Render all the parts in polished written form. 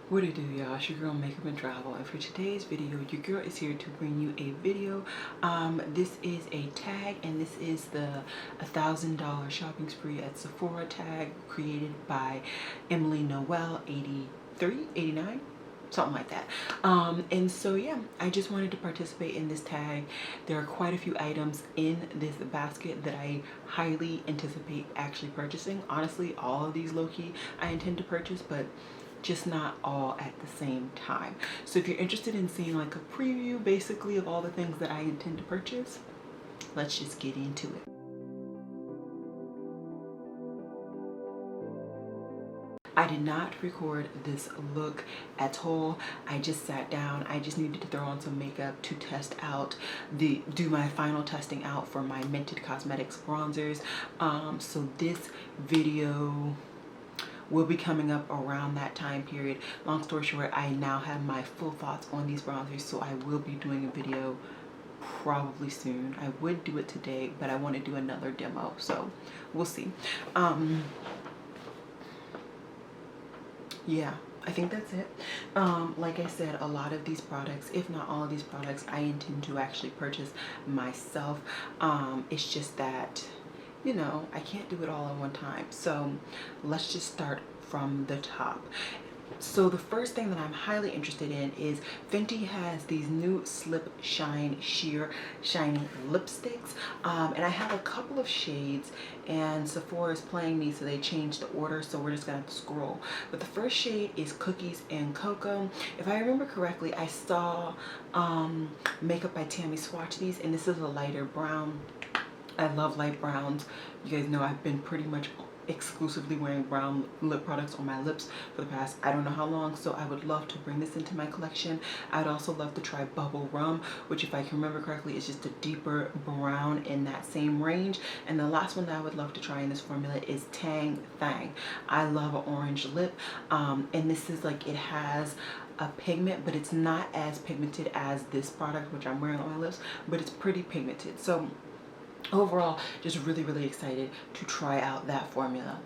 What it do, y'all? It's your girl Makeup and Travel, and for today's video your girl is here to bring you a video. This is a tag, and this is the $1,000 shopping spree at Sephora tag created by Emily Noel 83 89, something like that. And so yeah, I just wanted to participate in this tag. There are quite a few items in this basket that I highly anticipate actually purchasing. Honestly, all of these low-key I intend to purchase, but just not all at the same time. So if you're interested in seeing like a preview basically of all the things that I intend to purchase, let's just get into it. I did not record this look at all. I just sat down. I just needed to throw on some makeup to test out do my final testing out for my Mented Cosmetics bronzers. So this video will be coming up around that time period. Long story short, I now have my full thoughts on these bronzers, so I will be doing a video probably soon. I would do it today, but I want to do another demo, so we'll see. Yeah, I think that's it. Like I said, a lot of these products, if not all of these products, I intend to actually purchase myself. It's just that, you know, I can't do it all at one time. So let's just start from the top. So the first thing that I'm highly interested in is Fenty has these new Slip Shine Sheer Shiny lipsticks, and I have a couple of shades, and Sephora is playing me, so they changed the order, so we're just gonna have to scroll. But the first shade is Cookies and Cocoa. If I remember correctly, I saw Makeup by Tammy swatch these, and this is a lighter brown. I love light browns. You guys know I've been pretty much exclusively wearing brown lip products on my lips for the past I don't know how long, so I would love to bring this into my collection. I'd also love to try Bubble Rum, which if I can remember correctly is just a deeper brown in that same range. And the last one that I would love to try in this formula is Tang Thang. I love an orange lip, and this is like, it has a pigment, but it's not as pigmented as this product which I'm wearing on my lips, but it's pretty pigmented. So overall, just really excited to try out that formula.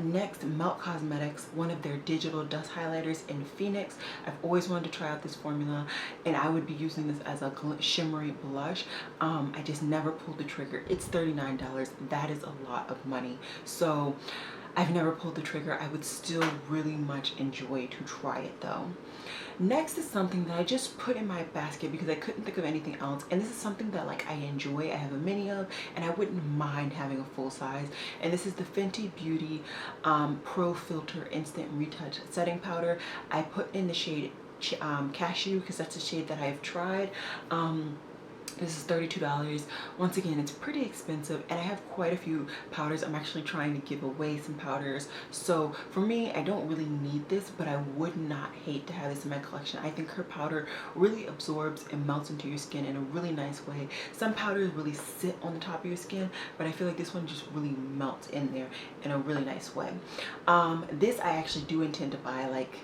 Next, Melt Cosmetics, one of their digital dust highlighters in Phoenix. I've always wanted to try out this formula, and I would be using this as a shimmery blush. I just never pulled the trigger. It's $39. That is a lot of money. So I've never pulled the trigger. I would still really much enjoy to try it though. Next is something that I just put in my basket because I couldn't think of anything else, and this is something that like I enjoy. I have a mini of, and I wouldn't mind having a full size, and this is the Fenty Beauty Pro Filter Instant Retouch Setting Powder. I put in the shade Cashew because that's a shade that I've tried. This is $32. Once again, it's pretty expensive, and I have quite a few powders. I'm actually trying to give away some powders. So for me, I don't really need this, but I would not hate to have this in my collection. I think her powder really absorbs and melts into your skin in a really nice way. Some powders really sit on the top of your skin, but I feel like this one just really melts in there in a really nice way. This I actually do intend to buy like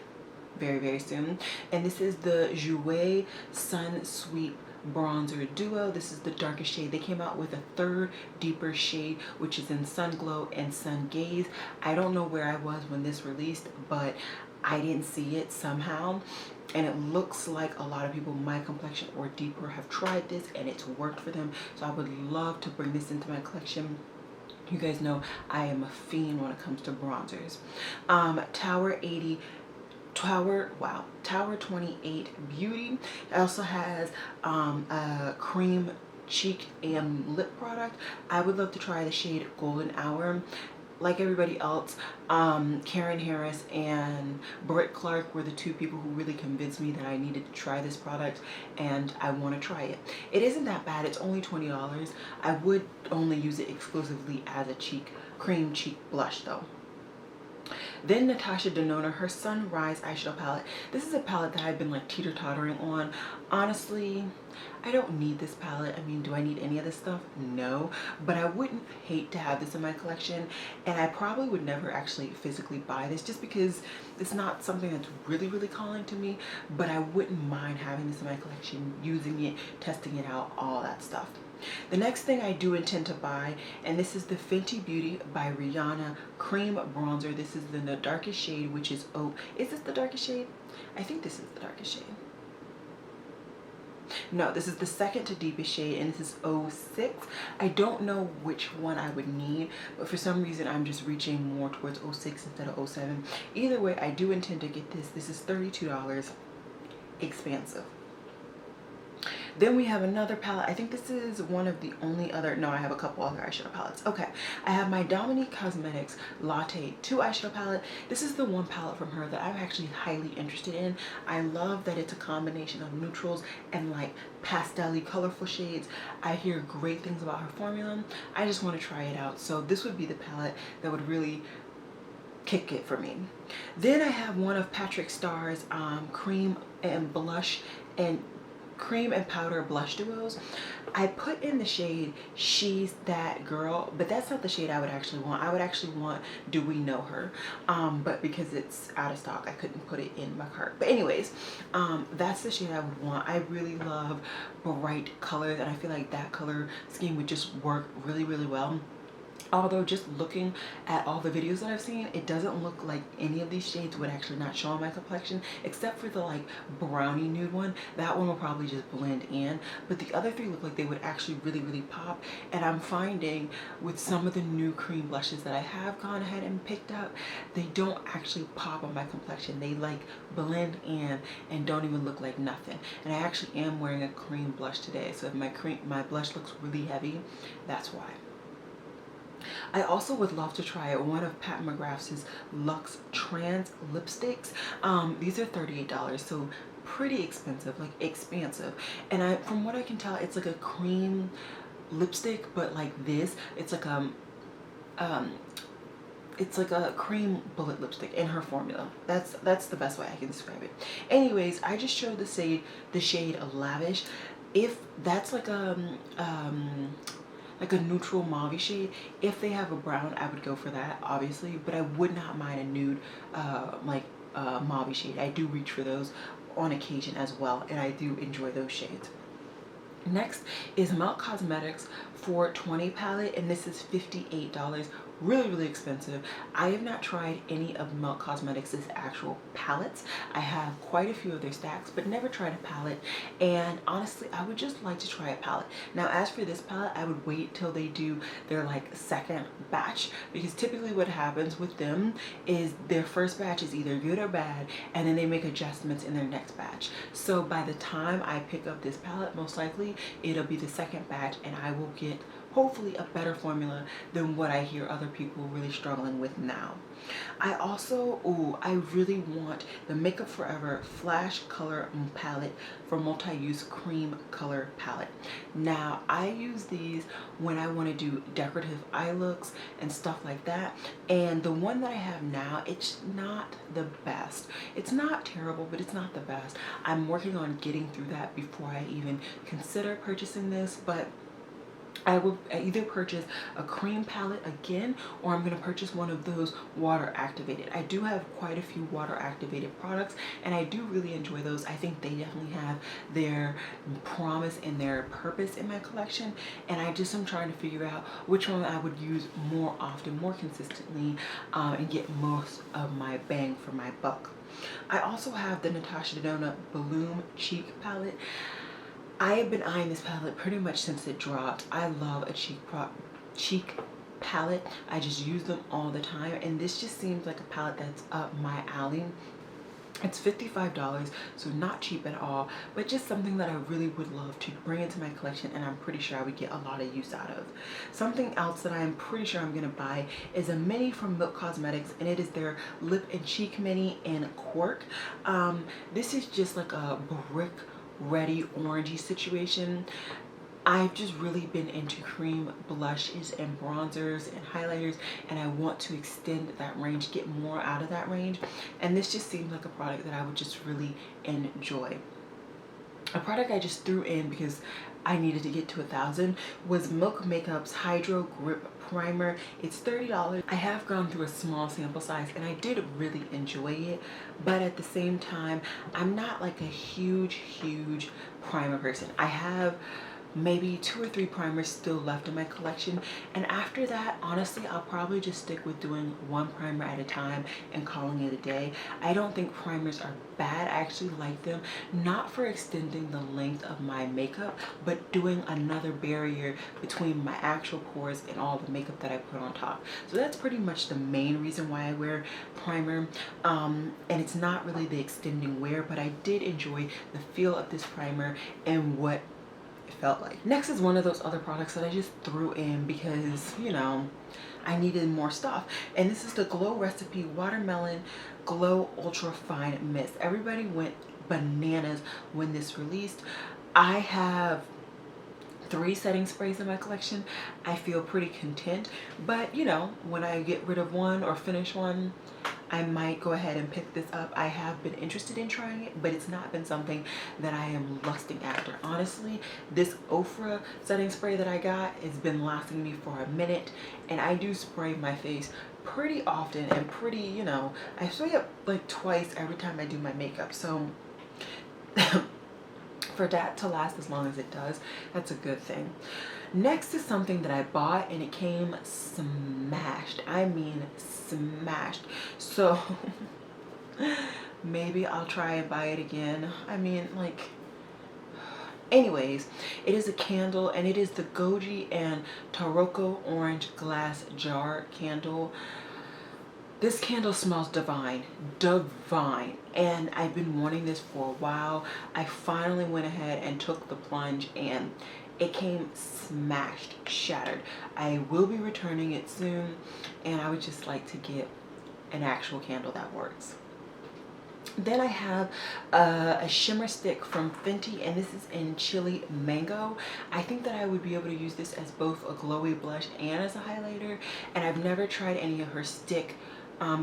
very soon, and this is the Jouer Sun Sweep Bronzer Duo. This is the darkest shade. They came out with a third deeper shade, which is in Sun Glow and Sun Gaze. I don't know where I was when this released, but I didn't see it somehow, and it looks like a lot of people my complexion or deeper have tried this and it's worked for them. So I would love to bring this into my collection. You guys know I am a fiend when it comes to bronzers. Tower 28 Beauty. It also has a cream cheek and lip product. I would love to try the shade Golden Hour. Like everybody else, Karen Harris and Britt Clark were the two people who really convinced me that I needed to try this product, and I want to try it. It isn't that bad. It's only $20. I would only use it exclusively as a cream cheek blush though. Then Natasha Denona, her Sunrise eyeshadow palette. This is a palette that I've been like teeter-tottering on. Honestly, I don't need this palette. I mean, do I need any of this stuff? No, but I wouldn't hate to have this in my collection, and I probably would never actually physically buy this just because it's not something that's really calling to me, but I wouldn't mind having this in my collection, using it, testing it out, all that stuff. The next thing I do intend to buy, and this is the Fenty Beauty by Rihanna Cream Bronzer. This is in the darkest shade, which is, oh, is this the darkest shade? I think this is the darkest shade. No, this is the second to deepest shade, and this is 06. I don't know which one I would need, but for some reason I'm just reaching more towards 06 instead of 07. Either way, I do intend to get this. This is $32. Expansive. Then we have another palette. I think this is one of the only other, no, I have a couple other eyeshadow palettes. Okay, I have my Dominique Cosmetics Latte 2 eyeshadow palette. This is the one palette from her that I'm actually highly interested in. I love that it's a combination of neutrals and like pastel-y, colorful shades. I hear great things about her formula. I just want to try it out. So this would be the palette that would really kick it for me. Then I have one of Patrick Starr's cream and powder blush duos. I put in the shade She's That Girl, but that's not the shade I would actually want. I would actually want Do We Know Her, but because it's out of stock I couldn't put it in my cart. But anyways, that's the shade I would want. I really love bright colors, and I feel like that color scheme would just work really, really well. Although just looking at all the videos that I've seen, it doesn't look like any of these shades would actually not show on my complexion, except for the like brownie nude one. That one will probably just blend in, but the other three look like they would actually really, really pop. And I'm finding with some of the new cream blushes that I have gone ahead and picked up, they don't actually pop on my complexion. They like blend in and don't even look like nothing. And I actually am wearing a cream blush today, so if my blush looks really heavy, that's why. I also would love to try one of Pat McGrath's Luxe Trans lipsticks. These are $38, so pretty expensive, like expansive. And from what I can tell, it's like a cream lipstick, but like this, it's like it's like a cream bullet lipstick in her formula. That's the best way I can describe it. Anyways, I just showed the shade Lavish. If that's like a neutral mauve shade, if they have a brown, I would go for that, obviously, but I would not mind a nude mauve shade. I do reach for those on occasion as well, and I do enjoy those shades. Next is Milk Cosmetics 420 palette, and this is $58. Really, really expensive. I have not tried any of Milk Cosmetics' actual palettes. I have quite a few of their stacks, but never tried a palette, and honestly I would just like to try a palette. Now as for this palette, I would wait till they do their like second batch, because typically what happens with them is their first batch is either good or bad, and then they make adjustments in their next batch. So by the time I pick up this palette, most likely it'll be the second batch, and I will get hopefully a better formula than what I hear other people really struggling with now. I also, I really want the Makeup Forever Flash Color Palette for Multi-Use Cream Color Palette. Now, I use these when I want to do decorative eye looks and stuff like that. And the one that I have now, it's not the best. It's not terrible, but it's not the best. I'm working on getting through that before I even consider purchasing this, but I will either purchase a cream palette again, or I'm going to purchase one of those water activated. I do have quite a few water activated products, and I do really enjoy those. I think they definitely have their promise and their purpose in my collection, and I just am trying to figure out which one I would use more often, more consistently, and get most of my bang for my buck. I also have the Natasha Denona Bloom Cheek Palette. I have been eyeing this palette pretty much since it dropped. I love a cheek palette. I just use them all the time, and this just seems like a palette that's up my alley. It's $55, so not cheap at all, but just something that I really would love to bring into my collection, and I'm pretty sure I would get a lot of use out of. Something else that I'm pretty sure I'm gonna buy is a mini from Milk Cosmetics, and it is their Lip and Cheek Mini in Cork. This is just like a brick ready orangey situation. I've just really been into cream blushes and bronzers and highlighters, and I want to extend that range, get more out of that range, and this just seems like a product that I would just really enjoy. A product I just threw in because I needed to get to 1,000 was Milk Makeup's Hydro Grip Primer. It's $30. I have gone through a small sample size, and I did really enjoy it, but at the same time, I'm not like a huge primer person. I have maybe 2 or 3 primers still left in my collection. And after that, honestly, I'll probably just stick with doing one primer at a time and calling it a day. I don't think primers are bad. I actually like them, not for extending the length of my makeup, but doing another barrier between my actual pores and all the makeup that I put on top. So that's pretty much the main reason why I wear primer. And it's not really the extending wear, but I did enjoy the feel of this primer and what it felt like. Next is one of those other products that I just threw in because, you know, I needed more stuff. And this is the Glow Recipe Watermelon Glow Ultra Fine Mist. Everybody went bananas when this released. I have 3 setting sprays in my collection. I feel pretty content, but you know, when I get rid of one or finish one, I might go ahead and pick this up. I have been interested in trying it, but it's not been something that I am lusting after. Honestly, this Ofra setting spray that I got has been lasting me for a minute, and I do spray my face pretty often and pretty, you know, I spray it like twice every time I do my makeup. So for that to last as long as it does, that's a good thing. Next is something that I bought and it came smashed. I mean smashed. So maybe I'll try and buy it again. I mean, like, anyways, it is a candle and it is the Goji and Taroko Orange Glass Jar candle. This candle smells divine, divine, and I've been wanting this for a while. I finally went ahead and took the plunge and it came smashed, shattered. I will be returning it soon, and I would just like to get an actual candle that works. Then I have a shimmer stick from Fenty, and this is in Chili Mango. I think that I would be able to use this as both a glowy blush and as a highlighter, and I've never tried any of her stick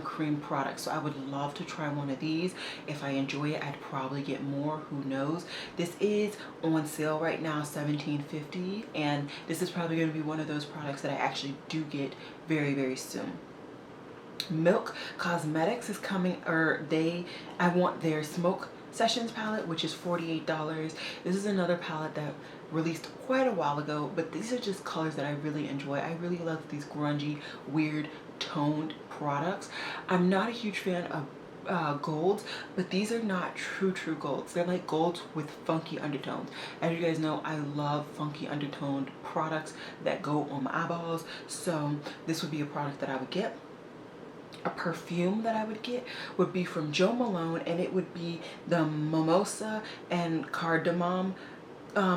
cream products, so I would love to try one of these. If I enjoy it, I'd probably get more, who knows. This is on sale right now, $17.50, and this is probably going to be one of those products that I actually do get very, very soon. Milk Cosmetics is coming, I want their Smoke Sessions palette, which is $48. This is another palette that released quite a while ago, but these are just colors that I really enjoy. I really love these grungy, weird, toned products. I'm not a huge fan of golds, but these are not true golds. They're like golds with funky undertones. As you guys know, I love funky undertoned products that go on my eyeballs, so this would be a product that I would get. A perfume that I would get would be from Jo Malone, and it would be the Mimosa and Cardamom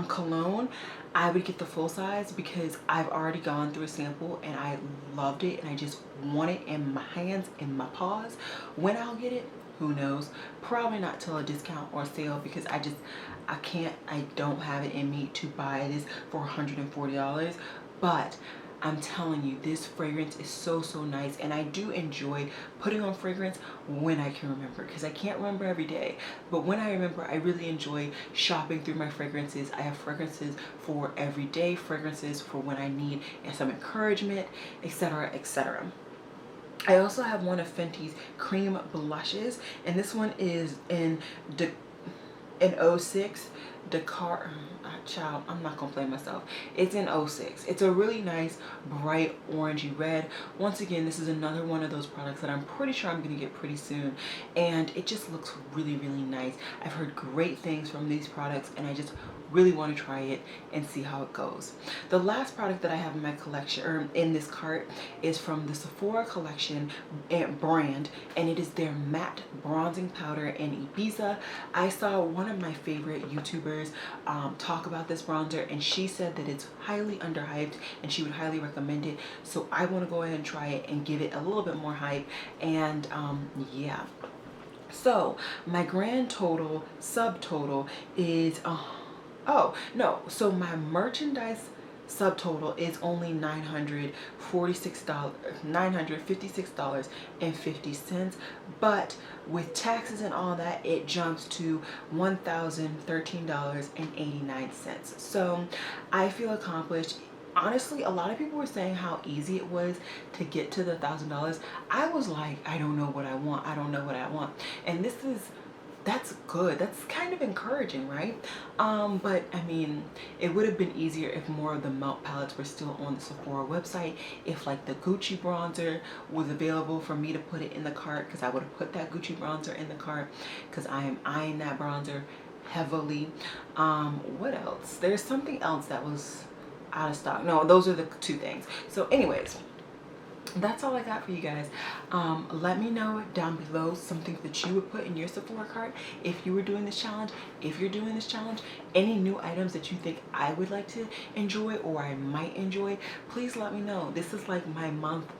cologne. I would get the full size because I've already gone through a sample and I loved it, and I just want it in my hands, in my paws. When I'll get it, who knows? Probably not till a discount or sale, because I don't have it in me to buy this for $140. But I'm telling you, this fragrance is so nice, and I do enjoy putting on fragrance when I can remember, because I can't remember every day, but when I remember, I really enjoy shopping through my fragrances. I have fragrances for every day, fragrances for when I need some encouragement, etc., etc. I also have one of Fenty's cream blushes, and this one is in 06 Dakar. Child, I'm not gonna play myself. It's in 06. It's a really nice bright orangey red. Once again, this is another one of those products that I'm pretty sure I'm gonna get pretty soon, and it just looks really nice. I've heard great things from these products, and I just really want to try it and see how it goes. The last product that I have in my collection, or in this cart, is from the Sephora collection brand, and it is their matte bronzing powder in Ibiza. I saw one of my favorite YouTubers talk about this bronzer, and she said that it's highly underhyped and she would highly recommend it, so I want to go ahead and try it and give it a little bit more hype. And yeah, so my grand total subtotal is oh no, so my merchandise subtotal is only $956.50, but with taxes and all that, it jumps to $1,013.89. So I feel accomplished. Honestly, a lot of people were saying how easy it was to get to the $1,000. I was like, I don't know what I want. I don't know what I want. And this is that's good. That's kind of encouraging, right? But I mean, it would have been easier if more of the melt palettes were still on the Sephora website. If like the Gucci bronzer was available for me to put it in the cart, because I would have put that Gucci bronzer in the cart because I am eyeing that bronzer heavily. What else? There's something else that was out of stock. No, those are the two things. So anyways, that's all I got for you guys. Let me know down below something that you would put in your Sephora cart if you were doing this challenge. If you're doing this challenge, any new items that you think I would like to enjoy or I might enjoy, please let me know. This is like my month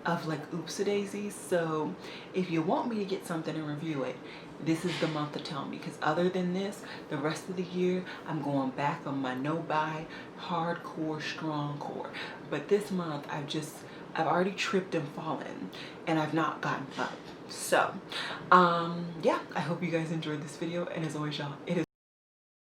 of like oops-a-daisies. So if you want me to get something and review it, this is the month to tell me, because other than this, the rest of the year I'm going back on my no buy hardcore strong core. But this month I've already tripped and fallen and I've not gotten up. So yeah, I hope you guys enjoyed this video, and as always y'all, it is